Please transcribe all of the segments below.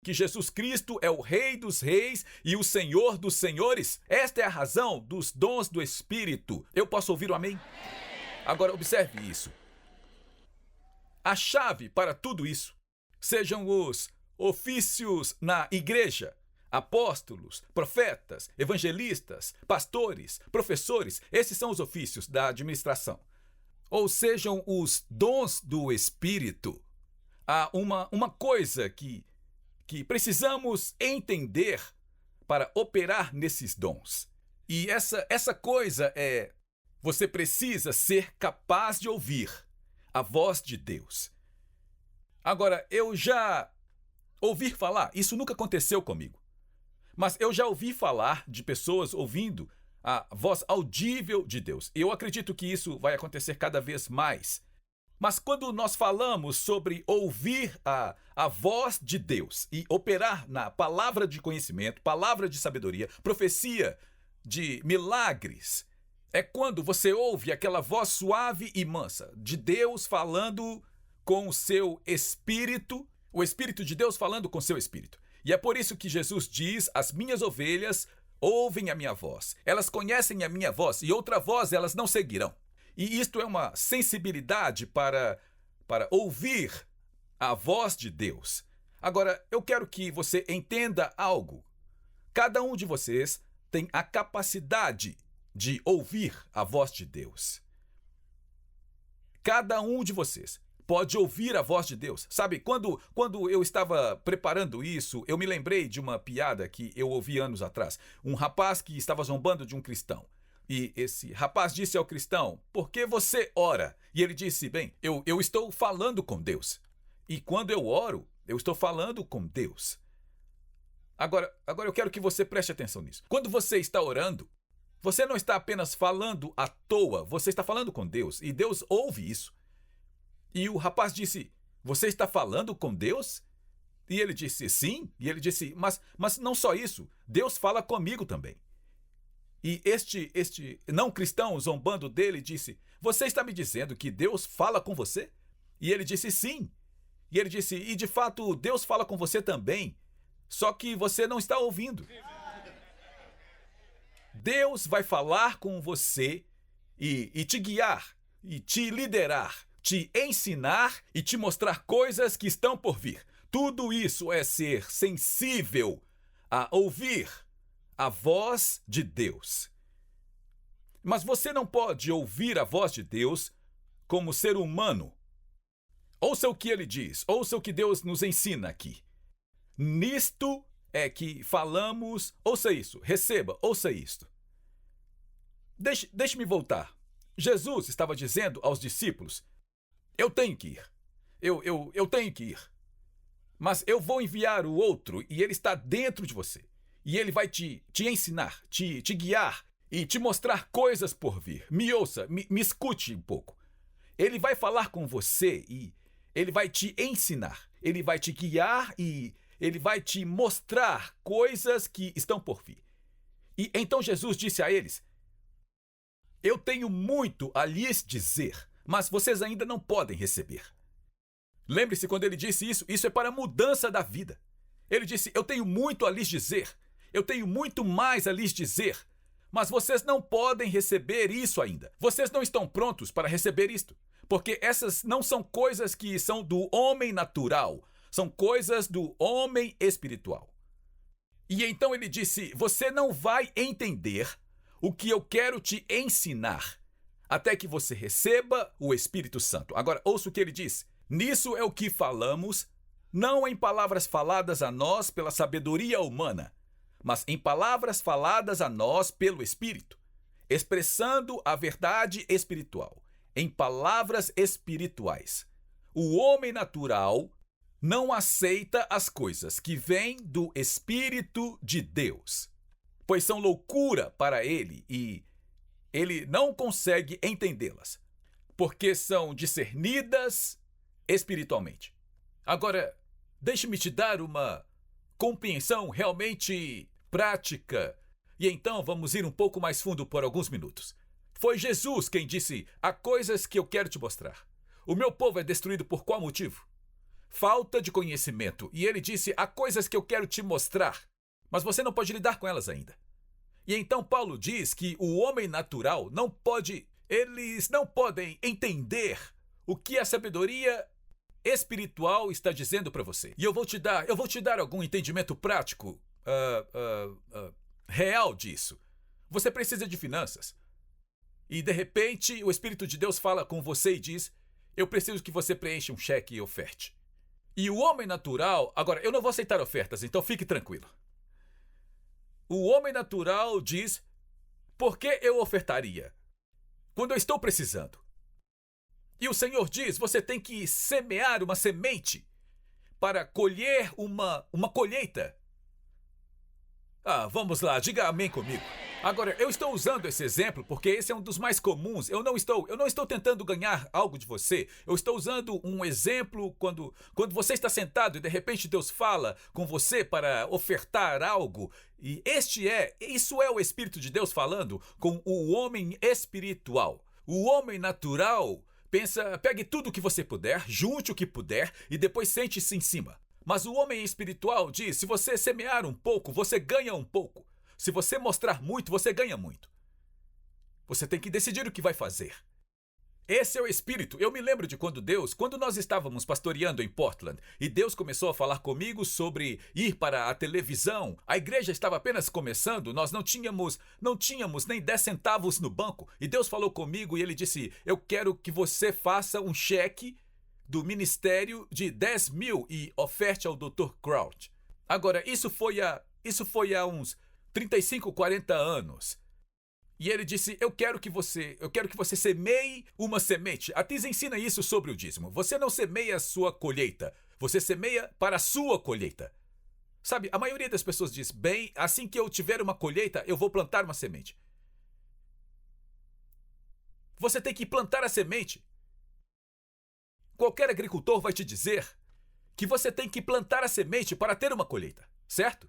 que Jesus Cristo é o Rei dos Reis e o Senhor dos Senhores? Esta é a razão dos dons do Espírito. Eu posso ouvir o amém? Agora, observe isso. A chave para tudo isso sejam os ofícios na igreja. Apóstolos, profetas, evangelistas, pastores, professores. Esses são os ofícios da administração. Ou sejam os dons do Espírito. Há uma coisa que precisamos entender para operar nesses dons. E essa coisa é: você precisa ser capaz de ouvir a voz de Deus. Agora, eu já ouvi falar, isso nunca aconteceu comigo, mas eu já ouvi falar de pessoas ouvindo a voz audível de Deus. Eu acredito que isso vai acontecer cada vez mais. Mas quando nós falamos sobre ouvir a voz de Deus e operar na palavra de conhecimento, palavra de sabedoria, profecia de milagres, é quando você ouve aquela voz suave e mansa de Deus falando com o seu espírito, o Espírito de Deus falando com o seu espírito. E é por isso que Jesus diz: as minhas ovelhas ouvem a minha voz, elas conhecem a minha voz e outra voz elas não seguirão. E isto é uma sensibilidade para ouvir a voz de Deus. Agora, eu quero que você entenda algo. Cada um de vocês tem a capacidade de ouvir a voz de Deus. Cada um de vocês pode ouvir a voz de Deus. Sabe, quando eu estava preparando isso, eu me lembrei de uma piada que eu ouvi anos atrás. Um rapaz que estava zombando de um cristão. E esse rapaz disse ao cristão: por que você ora? E ele disse: bem, eu estou falando com Deus. E quando eu oro, eu estou falando com Deus. Agora eu quero que você preste atenção nisso. Quando você está orando, você não está apenas falando à toa, você está falando com Deus. E Deus ouve isso. E o rapaz disse: você está falando com Deus? E ele disse: sim. E ele disse: mas não só isso, Deus fala comigo também. E este não cristão, zombando dele, disse: você está me dizendo que Deus fala com você? E ele disse: sim. E ele disse: e de fato Deus fala com você também, só que você não está ouvindo. Deus vai falar com você e te guiar, e te liderar, te ensinar e te mostrar coisas que estão por vir. Tudo isso é ser sensível a ouvir a voz de Deus. Mas você não pode ouvir a voz de Deus como ser humano. Ouça o que ele diz, ouça o que Deus nos ensina aqui. Nisto é que falamos, ouça isso, receba, ouça isto. Deixe-me voltar. Jesus estava dizendo aos discípulos: eu tenho que ir, eu tenho que ir. Mas eu vou enviar o outro e ele está dentro de você. E ele vai te ensinar, te guiar e te mostrar coisas por vir. Me ouça, me escute um pouco. Ele vai falar com você e ele vai te ensinar. Ele vai te guiar e ele vai te mostrar coisas que estão por vir. E então Jesus disse a eles: eu tenho muito a lhes dizer, mas vocês ainda não podem receber. Lembre-se, quando ele disse isso, isso é para a mudança da vida. Ele disse: eu tenho muito a lhes dizer. Eu tenho muito mais a lhes dizer, mas vocês não podem receber isso ainda. Vocês não estão prontos para receber isto, porque essas não são coisas que são do homem natural, são coisas do homem espiritual. E então ele disse: você não vai entender o que eu quero te ensinar até que você receba o Espírito Santo. Agora, ouça o que ele diz: nisso é o que falamos, não em palavras faladas a nós pela sabedoria humana, mas em palavras faladas a nós pelo Espírito, expressando a verdade espiritual, em palavras espirituais. O homem natural não aceita as coisas que vêm do Espírito de Deus, pois são loucura para ele e ele não consegue entendê-las, porque são discernidas espiritualmente. Agora, deixe-me te dar uma compreensão realmente prática, e então vamos ir um pouco mais fundo por alguns minutos. Foi Jesus quem disse: há coisas que eu quero te mostrar. O meu povo é destruído por qual motivo? falta de conhecimento. E ele disse, há coisas que eu quero te mostrar, mas você não pode lidar com elas ainda. E então Paulo diz que o homem natural eles não podem entender o que a sabedoria espiritual está dizendo para você. E eu vou te dar algum entendimento prático, real disso. Você precisa de finanças. E de repente o Espírito de Deus fala com você e diz, eu preciso que você preencha um cheque e oferte. E o homem natural, agora eu não vou aceitar ofertas, então fique tranquilo. O homem natural diz, por que eu ofertaria? Quando eu estou precisando. E o Senhor diz, você tem que semear uma semente para colher uma colheita. Vamos lá, diga amém comigo. Agora, eu estou usando esse exemplo porque esse é um dos mais comuns. Eu não estou tentando ganhar algo de você. Eu estou usando um exemplo quando você está sentado e de repente Deus fala com você para ofertar algo. E isso é o Espírito de Deus falando com o homem espiritual. O homem natural pensa, pegue tudo o que você puder, junte o que puder e depois sente-se em cima. Mas o homem espiritual diz, se você semear um pouco, você ganha um pouco. Se você mostrar muito, você ganha muito. Você tem que decidir o que vai fazer. Esse é o Espírito. Eu me lembro de quando nós estávamos pastoreando em Portland, e Deus começou a falar comigo sobre ir para a televisão. A igreja estava apenas começando, nós não tínhamos nem 10 centavos no banco. E Deus falou comigo e ele disse, eu quero que você faça um cheque do ministério de 10 mil e oferte ao Dr. Crouch. Agora, isso foi há uns 35, 40 anos. E ele disse, eu quero que você semeie uma semente. A Tis ensina isso sobre o dízimo. Você não semeia a sua colheita, você semeia para a sua colheita. Sabe, a maioria das pessoas diz, bem, assim que eu tiver uma colheita, eu vou plantar uma semente. Você tem que plantar a semente. Qualquer agricultor vai te dizer que você tem que plantar a semente para ter uma colheita, certo?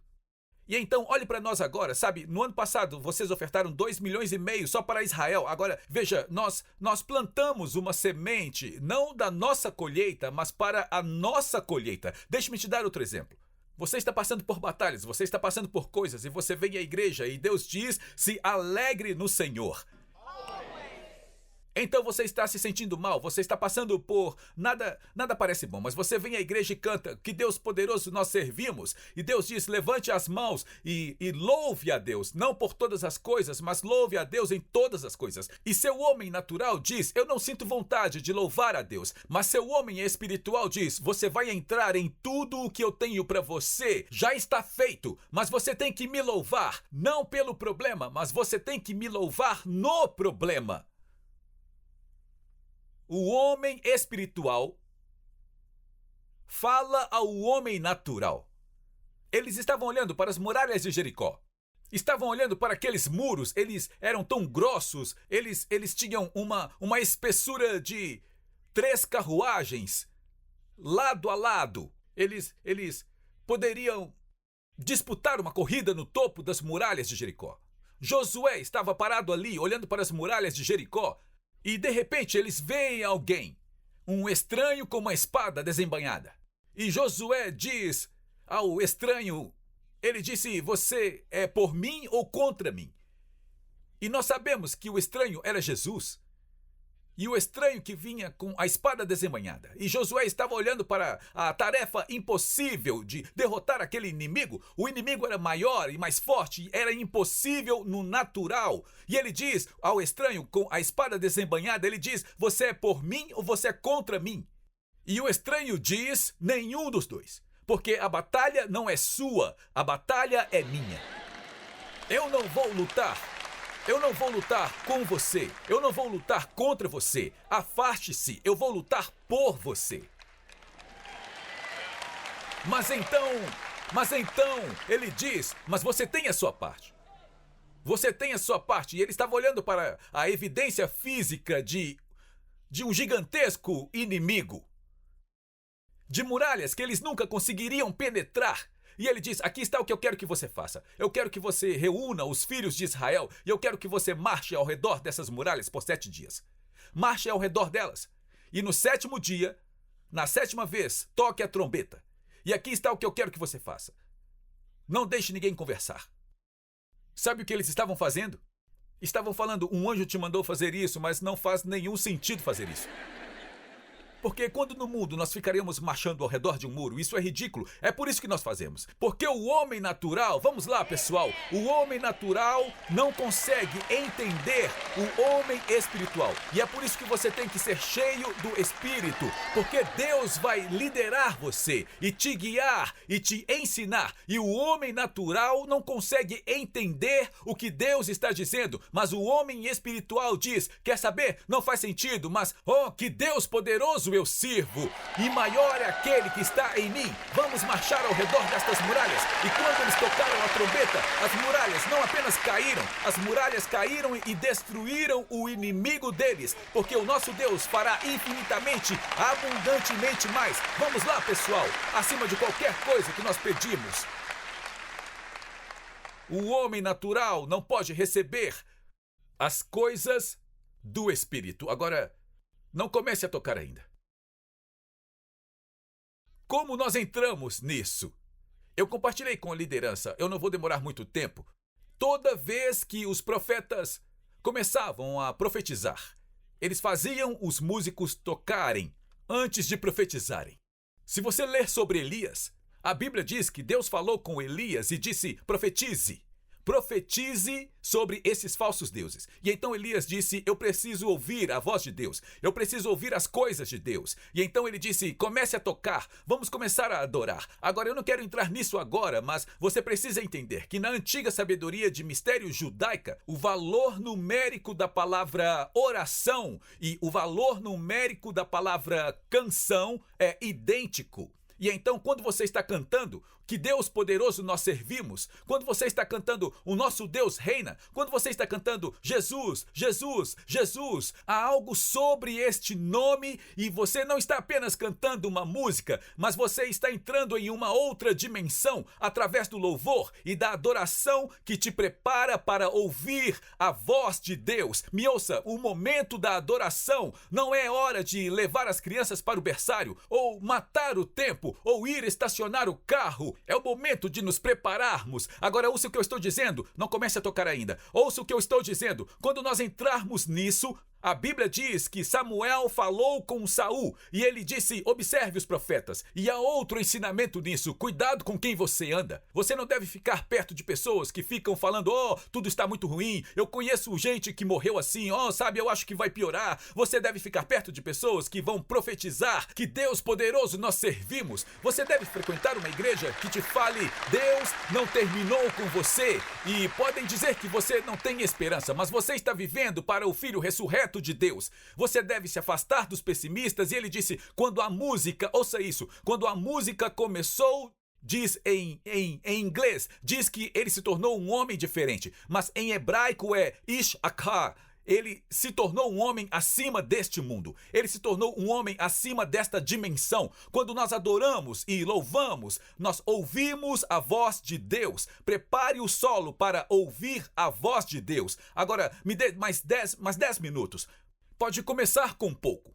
E então, olhe para nós agora, sabe? No ano passado, vocês ofertaram 2,5 milhões só para Israel. Agora, veja, nós plantamos uma semente, não da nossa colheita, mas para a nossa colheita. Deixe-me te dar outro exemplo. Você está passando por batalhas, você está passando por coisas, e você vem à igreja e Deus diz, se alegre no Senhor. Então você está se sentindo mal, você está passando por... Nada parece bom, mas você vem à igreja e canta, que Deus poderoso nós servimos. E Deus diz, levante as mãos e louve a Deus. Não por todas as coisas, mas louve a Deus em todas as coisas. E seu homem natural diz, eu não sinto vontade de louvar a Deus. Mas seu homem espiritual diz, você vai entrar em tudo o que eu tenho para você. Já está feito, mas você tem que me louvar. Não pelo problema, mas você tem que me louvar no problema. O homem espiritual fala ao homem natural. Eles estavam olhando para as muralhas de Jericó. Estavam olhando para aqueles muros, eles eram tão grossos, eles tinham uma espessura de 3 carruagens, lado a lado. Eles poderiam disputar uma corrida no topo das muralhas de Jericó. Josué estava parado ali, olhando para as muralhas de Jericó, e de repente eles veem alguém, um estranho com uma espada desembainhada. E Josué diz ao estranho, ele disse, você é por mim ou contra mim? E nós sabemos que o estranho era Jesus. E o estranho que vinha com a espada desembainhada. E Josué estava olhando para a tarefa impossível de derrotar aquele inimigo. O inimigo era maior e mais forte, era impossível no natural. E ele diz ao estranho com a espada desembainhada, ele diz, você é por mim ou você é contra mim? E o estranho diz, nenhum dos dois. Porque a batalha não é sua, a batalha é minha. Eu não vou lutar. Eu não vou lutar com você. Eu não vou lutar contra você. Afaste-se. Eu vou lutar por você. Mas então, ele diz, mas você tem a sua parte. Você tem a sua parte. E ele estava olhando para a evidência física de um gigantesco inimigo. De muralhas que eles nunca conseguiriam penetrar. E ele diz, aqui está o que eu quero que você faça. Eu quero que você reúna os filhos de Israel e eu quero que você marche ao redor dessas muralhas por 7 dias. Marche ao redor delas. E no 7º dia, Na 7ª vez, toque a trombeta. E aqui está o que eu quero que você faça. Não deixe ninguém conversar. Sabe o que eles estavam fazendo? Estavam falando, um anjo te mandou fazer isso, mas não faz nenhum sentido fazer isso. Porque quando no mundo nós ficaríamos marchando ao redor de um muro, isso é ridículo. É por isso que nós fazemos. Porque o homem natural, vamos lá pessoal, o homem natural não consegue entender o homem espiritual. E é por isso que você tem que ser cheio do Espírito. Porque Deus vai liderar você e te guiar e te ensinar. E o homem natural não consegue entender o que Deus está dizendo. Mas o homem espiritual diz, quer saber? Não faz sentido, mas, oh, que Deus poderoso eu sirvo, e maior é aquele que está em mim. Vamos marchar ao redor destas muralhas. E quando eles tocaram a trombeta, as muralhas não apenas caíram, as muralhas caíram e destruíram o inimigo deles, porque o nosso Deus fará infinitamente, abundantemente mais. Vamos lá, pessoal, acima de qualquer coisa que nós pedimos. O homem natural não pode receber as coisas do Espírito. Agora, não comece a tocar ainda. Como nós entramos nisso? Eu compartilhei com a liderança, eu não vou demorar muito tempo. Toda vez que os profetas começavam a profetizar, eles faziam os músicos tocarem antes de profetizarem. Se você ler sobre Elias, a Bíblia diz que Deus falou com Elias e disse, profetize. Profetize sobre esses falsos deuses. E então Elias disse, eu preciso ouvir a voz de Deus. Eu preciso ouvir as coisas de Deus. E então ele disse, comece a tocar. Vamos começar a adorar. Agora, eu não quero entrar nisso agora, mas você precisa entender que na antiga sabedoria de mistério judaica, o valor numérico da palavra oração e o valor numérico da palavra canção é idêntico. E então, quando você está cantando, que Deus poderoso nós servimos, quando você está cantando o nosso Deus reina, quando você está cantando Jesus, Jesus, Jesus, há algo sobre este nome e você não está apenas cantando uma música, mas você está entrando em uma outra dimensão através do louvor e da adoração que te prepara para ouvir a voz de Deus. Me ouça, o momento da adoração não é hora de levar as crianças para o berçário, ou matar o tempo, ou ir estacionar o carro. É o momento de nos prepararmos. Agora ouça o que eu estou dizendo. Não comece a tocar ainda. Ouça o que eu estou dizendo. Quando nós entrarmos nisso, a Bíblia diz que Samuel falou com Saul e ele disse, observe os profetas. E há outro ensinamento nisso. Cuidado com quem você anda. Você não deve ficar perto de pessoas que ficam falando, oh, tudo está muito ruim. Eu conheço gente que morreu assim. Oh, sabe, eu acho que vai piorar. Você deve ficar perto de pessoas que vão profetizar que Deus poderoso nós servimos. Você deve frequentar uma igreja que te fale, Deus não terminou com você. E podem dizer que você não tem esperança, mas você está vivendo para o Filho ressurreto de Deus. Você deve se afastar dos pessimistas. E ele disse, quando a música, ouça isso, quando a música começou, diz em inglês, diz que ele se tornou um homem diferente, mas em hebraico é Ish Akar. Ele se tornou um homem acima deste mundo. Ele se tornou um homem acima desta dimensão. Quando nós adoramos e louvamos, nós ouvimos a voz de Deus. Prepare o solo para ouvir a voz de Deus. Agora, me dê mais 10 minutos. Pode começar com pouco.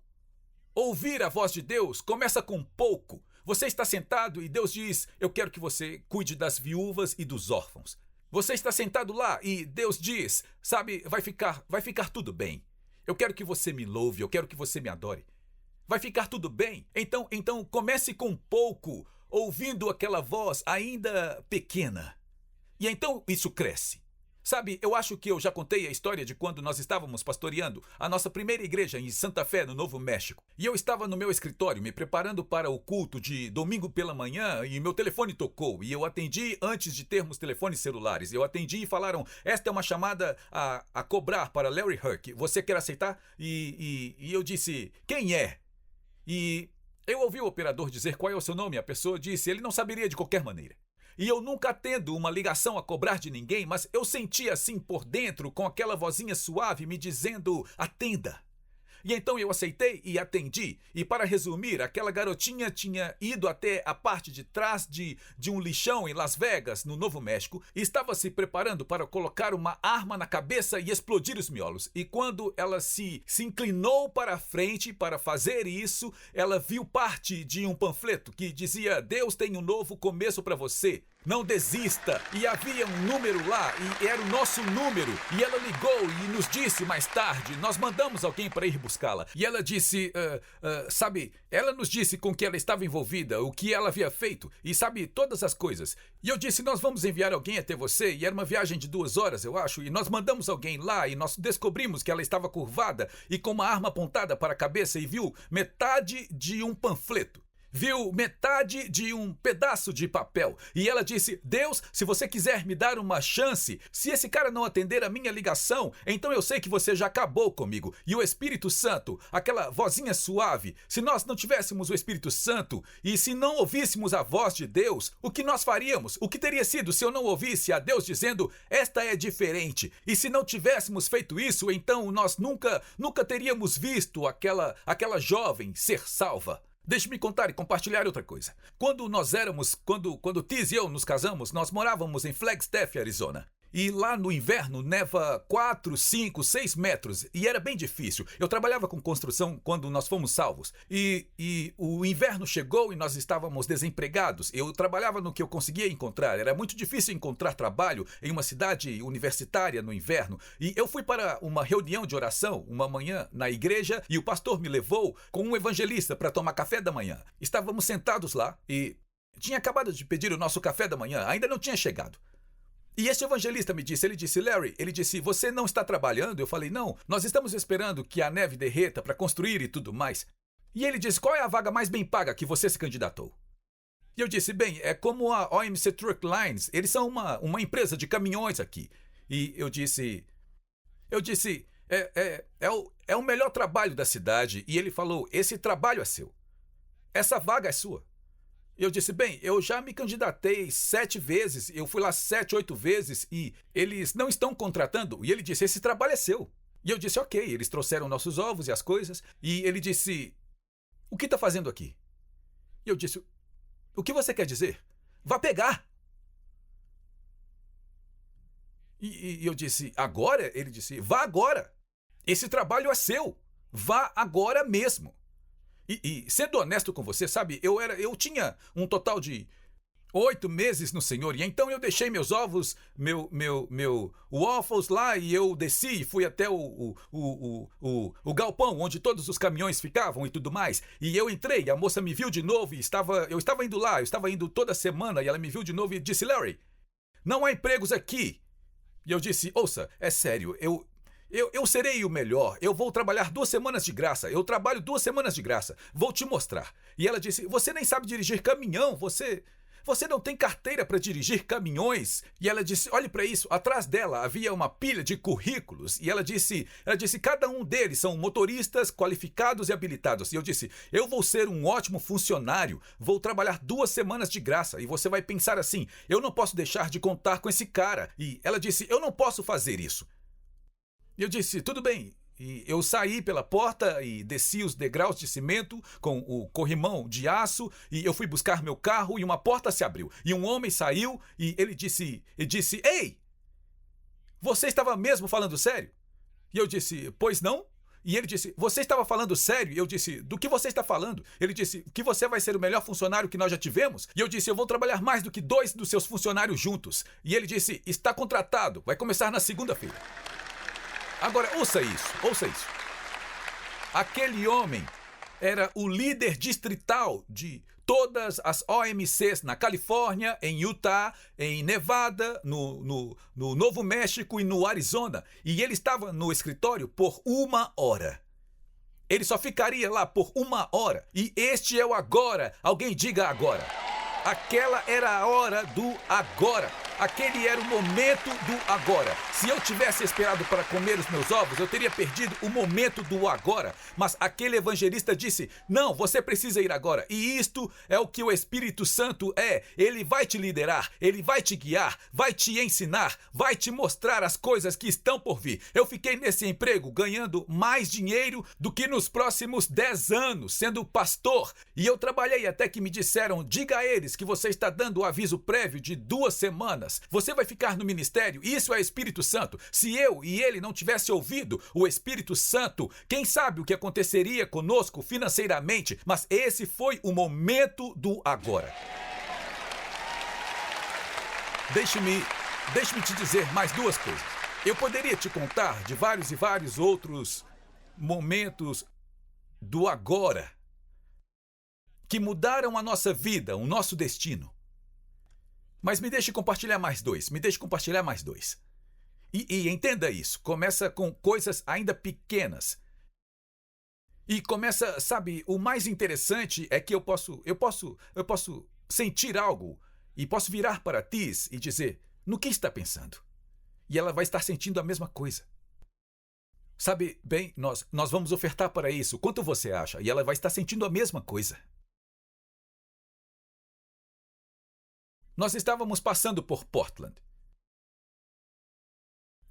Ouvir a voz de Deus começa com pouco. Você está sentado e Deus diz, eu quero que você cuide das viúvas e dos órfãos. Você está sentado lá e Deus diz, sabe, vai ficar tudo bem. Eu quero que você me louve, eu quero que você me adore. Vai ficar tudo bem. Então comece com pouco, ouvindo aquela voz ainda pequena. E então isso cresce. Sabe, eu acho que eu já contei a história de quando nós estávamos pastoreando a nossa primeira igreja em Santa Fé, no Novo México. E eu estava no meu escritório me preparando para o culto de domingo pela manhã e meu telefone tocou. E eu atendi antes de termos telefones celulares. Eu atendi e falaram, esta é uma chamada a cobrar para Larry Herc. Você quer aceitar? E eu disse, quem é? E eu ouvi o operador dizer qual é o seu nome. A pessoa disse, ele não saberia de qualquer maneira. E eu nunca tendo uma ligação a cobrar de ninguém, mas eu sentia assim por dentro, com aquela vozinha suave me dizendo, atenda. E então eu aceitei e atendi. E para resumir, aquela garotinha tinha ido até a parte de trás de um lixão em Las Vegas, no Novo México, e estava se preparando para colocar uma arma na cabeça e explodir os miolos. E quando ela se inclinou para a frente para fazer isso, ela viu parte de um panfleto que dizia: Deus tem um novo começo para você. Não desista. E havia um número lá, e era o nosso número. E ela ligou e nos disse mais tarde, nós mandamos alguém para ir buscá-la. E ela disse, sabe, ela nos disse com que ela estava envolvida, o que ela havia feito, e sabe, todas as coisas. E eu disse, nós vamos enviar alguém até você, e era uma viagem de 2 horas, eu acho, e nós mandamos alguém lá, e nós descobrimos que ela estava curvada e com uma arma apontada para a cabeça, e viu metade de um panfleto. Viu metade de um pedaço de papel. E ela disse, Deus, se você quiser me dar uma chance, se esse cara não atender a minha ligação, então eu sei que você já acabou comigo. E o Espírito Santo, aquela vozinha suave, se nós não tivéssemos o Espírito Santo e se não ouvíssemos a voz de Deus, o que nós faríamos? O que teria sido se eu não ouvisse a Deus dizendo, esta é diferente? E se não tivéssemos feito isso, então nós nunca teríamos visto aquela jovem ser salva. Deixe-me contar e compartilhar outra coisa. Quando Tiz e eu nos casamos, nós morávamos em Flagstaff, Arizona. E lá no inverno neva 4, 5, 6 metros e era bem difícil. Eu trabalhava com construção quando nós fomos salvos. E o inverno chegou e nós estávamos desempregados. Eu trabalhava no que eu conseguia encontrar. Era muito difícil encontrar trabalho em uma cidade universitária no inverno. E eu fui para uma reunião de oração uma manhã na igreja e o pastor me levou com um evangelista para tomar café da manhã. Estávamos sentados lá e tinha acabado de pedir o nosso café da manhã. Ainda não tinha chegado. E esse evangelista me disse, Larry, você não está trabalhando? Eu falei, não, nós estamos esperando que a neve derreta para construir e tudo mais. E ele disse, qual é a vaga mais bem paga que você se candidatou? E eu disse, bem, é como a OMC Truck Lines, eles são uma empresa de caminhões aqui. E eu disse, é o melhor trabalho da cidade. E ele falou, esse trabalho é seu, essa vaga é sua. Eu disse, bem, eu já me candidatei 7 vezes, eu fui lá 7, 8 vezes e eles não estão contratando. E ele disse, esse trabalho é seu. E eu disse, ok, eles trouxeram nossos ovos e as coisas. E ele disse, o que está fazendo aqui? E eu disse, o que você quer dizer? Vá pegar. E eu disse, agora? Ele disse, vá agora. Esse trabalho é seu. Vá agora mesmo. E sendo honesto com você, sabe, eu tinha um total de 8 meses no Senhor, e então eu deixei meus ovos, meu waffles lá, e eu desci e fui até o galpão onde todos os caminhões ficavam e tudo mais, e eu entrei, a moça me viu de novo, e eu estava indo lá, eu estava indo toda semana, e ela me viu de novo e disse, Larry, não há empregos aqui. E eu disse, ouça, é sério, eu serei o melhor, eu vou trabalhar 2 semanas de graça, eu trabalho 2 semanas de graça, vou te mostrar. E ela disse, você nem sabe dirigir caminhão, você não tem carteira para dirigir caminhões. E ela disse, olhe para isso, atrás dela havia uma pilha de currículos. E ela disse, cada um deles são motoristas qualificados e habilitados. E eu disse, eu vou ser um ótimo funcionário, vou trabalhar 2 semanas de graça. E você vai pensar assim, eu não posso deixar de contar com esse cara. E ela disse, eu não posso fazer isso. E eu disse, tudo bem. E eu saí pela porta e desci os degraus de cimento com o corrimão de aço e eu fui buscar meu carro e uma porta se abriu. E um homem saiu e ele disse, ei, você estava mesmo falando sério? E eu disse, pois não? E ele disse, você estava falando sério? E eu disse, do que você está falando? Ele disse, que você vai ser o melhor funcionário que nós já tivemos? E eu disse, eu vou trabalhar mais do que 2 dos seus funcionários juntos. E ele disse, está contratado, vai começar na segunda-feira. Agora, ouça isso. Aquele homem era o líder distrital de todas as OMCs na Califórnia, em Utah, em Nevada, no Novo México e no Arizona. E ele estava no escritório por 1 hora. Ele só ficaria lá por 1 hora. E este é o agora. Alguém diga agora. Aquela era a hora do agora. Aquele era o momento do agora. Se eu tivesse esperado para comer os meus ovos, eu teria perdido o momento do agora. Mas aquele evangelista disse: não, você precisa ir agora. E isto é o que o Espírito Santo é. Ele vai te liderar, ele vai te guiar, vai te ensinar, vai te mostrar as coisas que estão por vir. Eu fiquei nesse emprego ganhando mais dinheiro do que nos próximos 10 anos, sendo pastor. E eu trabalhei até que me disseram: diga a eles que você está dando o aviso prévio de 2 semanas. Você vai ficar no ministério. Isso é Espírito Santo. Se eu e ele não tivesse ouvido o Espírito Santo, quem sabe o que aconteceria conosco financeiramente? Mas esse foi o momento do agora. Deixe-me te dizer mais 2 coisas. Eu poderia te contar de vários e vários outros momentos do agora que mudaram a nossa vida, o nosso destino. Mas me deixe compartilhar mais 2. E entenda isso. Começa com coisas ainda pequenas. E começa, sabe, o mais interessante é que eu posso sentir algo e posso virar para Tis e dizer: no que está pensando? E ela vai estar sentindo a mesma coisa. Sabe, bem, nós vamos ofertar para isso. Quanto você acha? E ela vai estar sentindo a mesma coisa. Nós estávamos passando por Portland.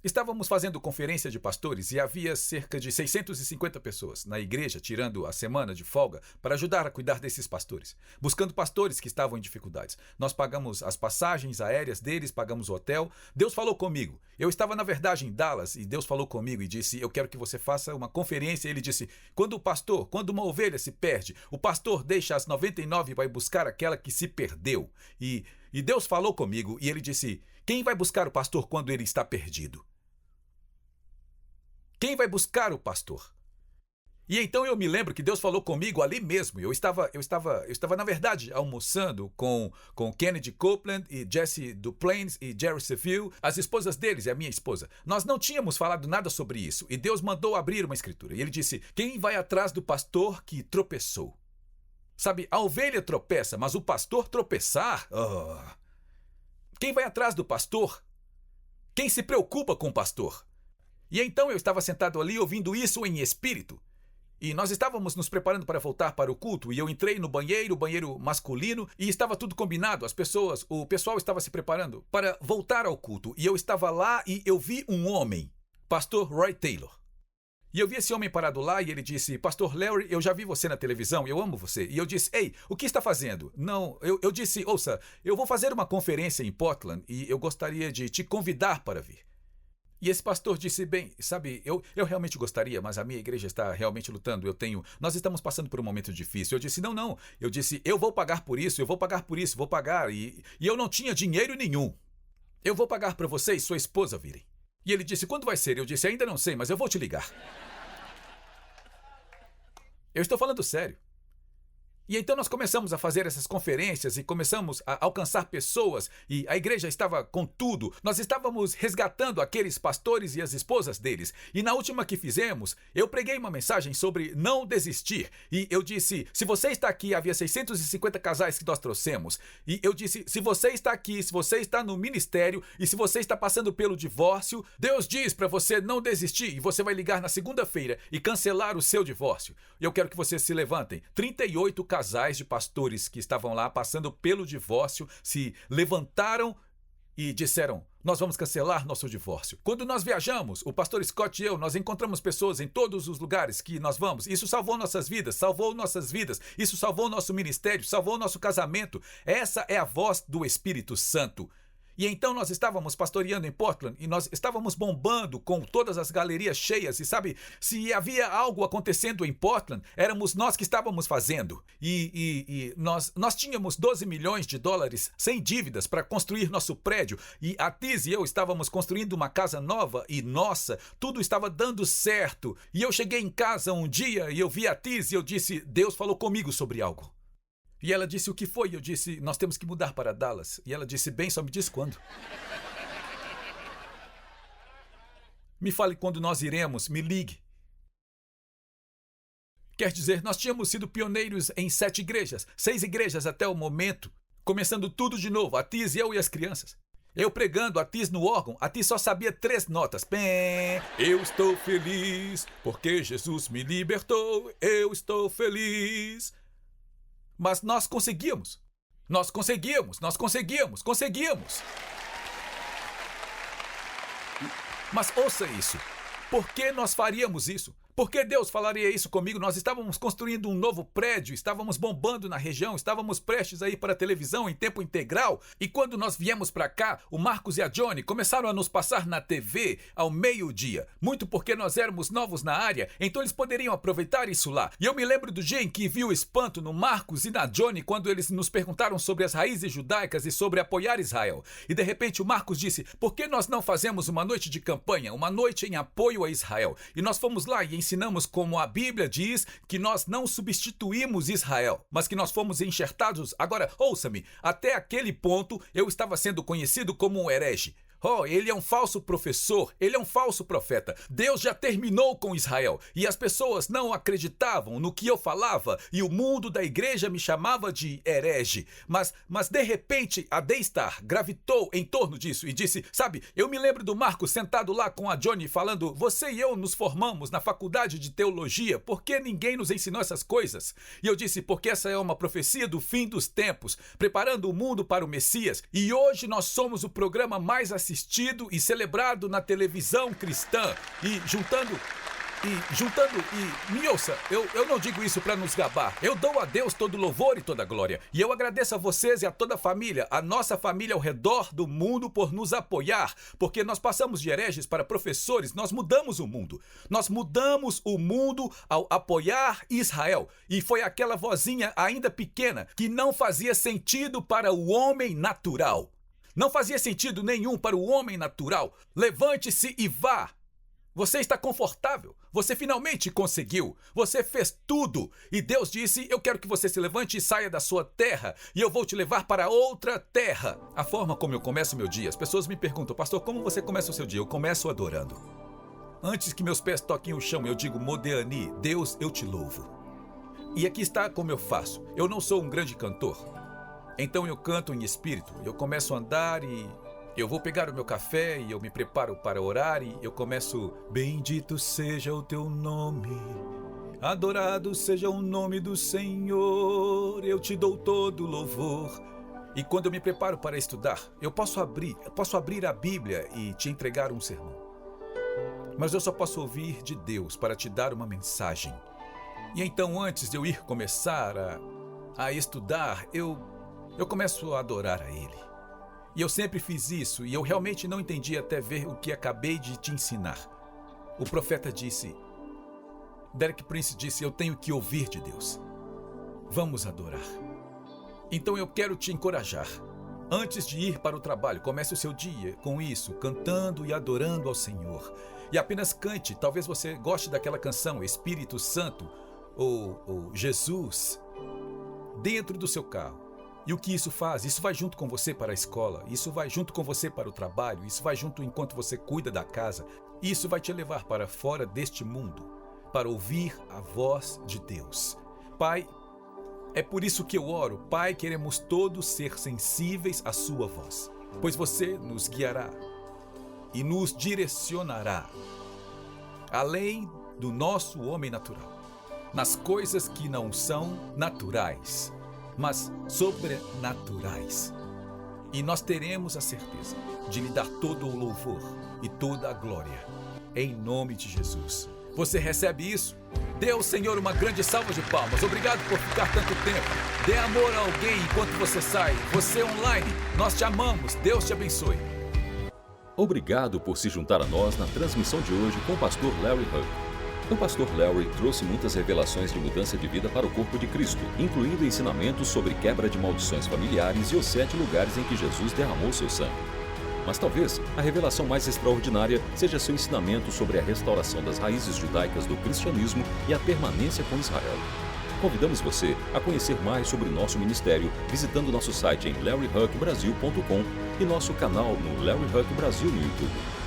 Estávamos fazendo conferência de pastores e havia cerca de 650 pessoas na igreja, tirando a semana de folga, para ajudar a cuidar desses pastores, buscando pastores que estavam em dificuldades. Nós pagamos as passagens aéreas deles, pagamos o hotel. Deus falou comigo. Eu estava, na verdade, em Dallas e Deus falou comigo e disse: eu quero que você faça uma conferência. Ele disse: quando uma ovelha se perde, o pastor deixa as 99 e vai buscar aquela que se perdeu. E Deus falou comigo e ele disse: quem vai buscar o pastor quando ele está perdido? Quem vai buscar o pastor? E então eu me lembro que Deus falou comigo ali mesmo. Eu estava na verdade, almoçando com Kennedy Copeland e Jesse Duplains e Jerry Seville, as esposas deles e a minha esposa. Nós não tínhamos falado nada sobre isso. E Deus mandou abrir uma escritura. E ele disse: quem vai atrás do pastor que tropeçou? Sabe, a ovelha tropeça, mas o pastor tropeçar? Quem vai atrás do pastor? Quem se preocupa com o pastor? E então eu estava sentado ali ouvindo isso em espírito. E nós estávamos nos preparando para voltar para o culto. E eu entrei no banheiro masculino, e estava tudo combinado. O pessoal estava se preparando para voltar ao culto. E eu estava lá e eu vi um homem, pastor Roy Taylor. E eu vi esse homem parado lá e ele disse: pastor Larry, eu já vi você na televisão, eu amo você. E eu disse: ei, o que está fazendo? Não, eu disse: ouça, eu vou fazer uma conferência em Portland e eu gostaria de te convidar para vir. E esse pastor disse: bem, sabe, eu realmente gostaria, mas a minha igreja está realmente lutando. Nós estamos passando por um momento difícil. Eu disse: não. Eu disse: eu vou pagar por isso, vou pagar. E eu não tinha dinheiro nenhum. Eu vou pagar para você e sua esposa virem. E ele disse: quando vai ser? Eu disse: ainda não sei, mas eu vou te ligar. Eu estou falando sério. E então nós começamos a fazer essas conferências e começamos a alcançar pessoas e a igreja estava com tudo. Nós estávamos resgatando aqueles pastores e as esposas deles. E na última que fizemos, eu preguei uma mensagem sobre não desistir. E eu disse: se você está aqui, havia 650 casais que nós trouxemos. E eu disse: se você está aqui, se você está no ministério e se você está passando pelo divórcio, Deus diz para você não desistir. E você vai ligar na segunda-feira e cancelar o seu divórcio. Eu quero que vocês se levantem. 38 casais de pastores que estavam lá passando pelo divórcio se levantaram e disseram: nós vamos cancelar nosso divórcio. Quando nós viajamos, o pastor Scott e eu, nós encontramos pessoas em todos os lugares que nós vamos. Isso salvou nossas vidas. Isso salvou nosso ministério, salvou nosso casamento. Essa é a voz do Espírito Santo. E então nós estávamos pastoreando em Portland e nós estávamos bombando com todas as galerias cheias. E sabe, se havia algo acontecendo em Portland, éramos nós que estávamos fazendo. E nós tínhamos 12 milhões de dólares sem dívidas para construir nosso prédio. E a Tiz e eu estávamos construindo uma casa nova e, nossa, tudo estava dando certo. E eu cheguei em casa um dia e eu vi a Tiz e eu disse: Deus falou comigo sobre algo. E ela disse: o que foi? Eu disse: nós temos que mudar para Dallas. E ela disse: bem, só me diz quando. Me fale quando nós iremos, me ligue. Quer dizer, nós tínhamos sido pioneiros em 7 igrejas, 6 igrejas até o momento, começando tudo de novo, a Tiz, eu e as crianças. Eu pregando, a Tis no órgão, a Tis só sabia 3 notas. Pé. Eu estou feliz porque Jesus me libertou. Eu estou feliz. Mas nós conseguimos. Nós conseguimos. Mas ouça isso. Por que nós faríamos isso? Por que Deus falaria isso comigo? Nós estávamos construindo um novo prédio, estávamos bombando na região, estávamos prestes a ir para a televisão em tempo integral. E quando nós viemos para cá, o Marcos e a Johnny começaram a nos passar na TV ao meio-dia. Muito porque nós éramos novos na área, então eles poderiam aproveitar isso lá. E eu me lembro do dia em que vi o espanto no Marcos e na Johnny quando eles nos perguntaram sobre as raízes judaicas e sobre apoiar Israel. E de repente o Marcos disse, por que nós não fazemos uma noite de campanha, uma noite em apoio a Israel? E nós fomos lá e ensinamos como a Bíblia diz que nós não substituímos Israel, mas que nós fomos enxertados. Agora, ouça-me, até aquele ponto eu estava sendo conhecido como um herege. Oh, ele é um falso professor, ele é um falso profeta. Deus já terminou com Israel e as pessoas não acreditavam no que eu falava e o mundo da igreja me chamava de herege. Mas de repente a Daystar gravitou em torno disso e disse, sabe, eu me lembro do Marcos sentado lá com a Johnny falando, você e eu nos formamos na faculdade de teologia, por que ninguém nos ensinou essas coisas? E eu disse, porque essa é uma profecia do fim dos tempos, preparando o mundo para o Messias e hoje nós somos o programa mais assistido e celebrado na televisão cristã e juntando, me ouça, eu não digo isso para nos gabar, eu dou a Deus todo louvor e toda glória, e eu agradeço a vocês e a toda a família, a nossa família ao redor do mundo por nos apoiar, porque nós passamos de hereges para professores, nós mudamos o mundo ao apoiar Israel, e foi aquela vozinha ainda pequena que não fazia sentido para o homem natural. Não fazia sentido nenhum para o homem natural. Levante-se e vá. Você está confortável. Você finalmente conseguiu. Você fez tudo. E Deus disse, eu quero que você se levante e saia da sua terra. E eu vou te levar para outra terra. A forma como eu começo meu dia, as pessoas me perguntam, pastor, como você começa o seu dia? Eu começo adorando. Antes que meus pés toquem o chão, eu digo, Modeani, Deus, eu te louvo. E aqui está como eu faço. Eu não sou um grande cantor. Então eu canto em espírito, eu começo a andar e eu vou pegar o meu café e eu me preparo para orar e eu começo, bendito seja o teu nome, adorado seja o nome do Senhor, eu te dou todo louvor. E quando eu me preparo para estudar, eu posso abrir a Bíblia e te entregar um sermão. Mas eu só posso ouvir de Deus para te dar uma mensagem. E então antes de eu ir começar a estudar, eu começo a adorar a Ele. E eu sempre fiz isso, e eu realmente não entendi até ver o que acabei de te ensinar. O profeta disse, Derek Prince disse, eu tenho que ouvir de Deus. Vamos adorar. Então eu quero te encorajar. Antes de ir para o trabalho, comece o seu dia com isso, cantando e adorando ao Senhor. E apenas cante, talvez você goste daquela canção, Espírito Santo, ou Jesus, dentro do seu carro. E o que isso faz? Isso vai junto com você para a escola, isso vai junto com você para o trabalho, isso vai junto enquanto você cuida da casa. Isso vai te levar para fora deste mundo, para ouvir a voz de Deus. Pai, é por isso que eu oro. Pai, queremos todos ser sensíveis à sua voz, pois você nos guiará e nos direcionará, além do nosso homem natural, nas coisas que não são naturais, mas sobrenaturais. E nós teremos a certeza de lhe dar todo o louvor e toda a glória, em nome de Jesus. Você recebe isso? Dê ao Senhor uma grande salva de palmas. Obrigado por ficar tanto tempo. Dê amor a alguém enquanto você sai. Você online, nós te amamos. Deus te abençoe. Obrigado por se juntar a nós na transmissão de hoje com o pastor Larry Hug. O pastor Larry trouxe muitas revelações de mudança de vida para o corpo de Cristo, incluindo ensinamentos sobre quebra de maldições familiares e os 7 lugares em que Jesus derramou seu sangue. Mas talvez a revelação mais extraordinária seja seu ensinamento sobre a restauração das raízes judaicas do cristianismo e a permanência com Israel. Convidamos você a conhecer mais sobre o nosso ministério visitando nosso site em larryhugbrasil.com e nosso canal no Larry Hug Brasil no YouTube.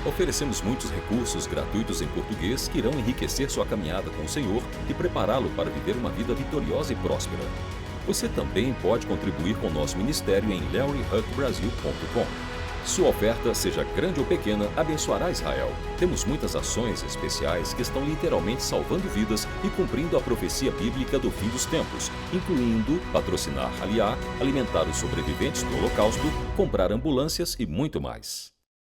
Oferecemos muitos recursos gratuitos em português que irão enriquecer sua caminhada com o Senhor e prepará-lo para viver uma vida vitoriosa e próspera. Você também pode contribuir com o nosso ministério em LarryHuckBrasil.com. Sua oferta, seja grande ou pequena, abençoará Israel. Temos muitas ações especiais que estão literalmente salvando vidas e cumprindo a profecia bíblica do fim dos tempos, incluindo patrocinar Aliá, alimentar os sobreviventes do Holocausto, comprar ambulâncias e muito mais.